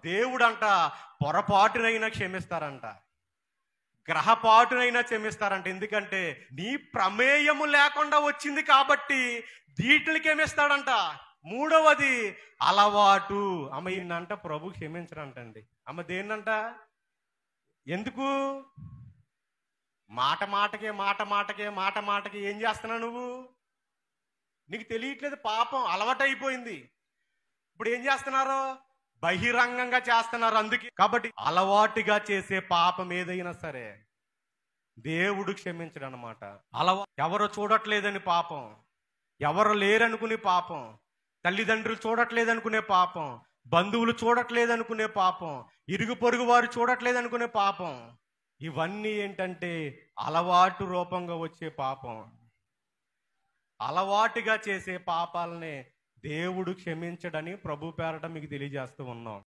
దేవుడంట పొరపాటునైనా క్షమిస్తారంట, గ్రహపాటునైనా క్షమిస్తారంట. ఎందుకంటే నీ ప్రమేయము లేకుండా వచ్చింది కాబట్టి వీటిని క్షమిస్తాడంట. మూడవది అలవాటు. అమ్మ ఈయనంట ప్రభు క్షమించరంటండి. అమ్మ దేన్నంట? ఎందుకు? మాట మాటకే ఏం చేస్తున్నావు నువ్వు? నీకు తెలియట్లేదు, పాపం అలవాటైపోయింది. ఇప్పుడు ఏం చేస్తున్నారు? బహిరంగంగా చేస్తున్నారు. అందుకే కాబట్టి అలవాటుగా చేసే పాపం ఏదైనా సరే దేవుడు క్షమించడు అనమాట. ఎవరు చూడట్లేదని పాపం, ఎవరు లేరనుకునే పాపం, తల్లిదండ్రులు చూడట్లేదనుకునే పాపం, బంధువులు చూడట్లేదనుకునే పాపం, ఇరుగు పొరుగు వారు చూడట్లేదనుకునే పాపం, ఇవన్నీ ఏంటంటే అలవాటు రూపంగా వచ్చే పాపం. అలవాటుగా చేసే పాపాలనే దేవుడు క్షమించడని ప్రభు పేరట మీకు తెలియజేస్తూ ఉన్నాం.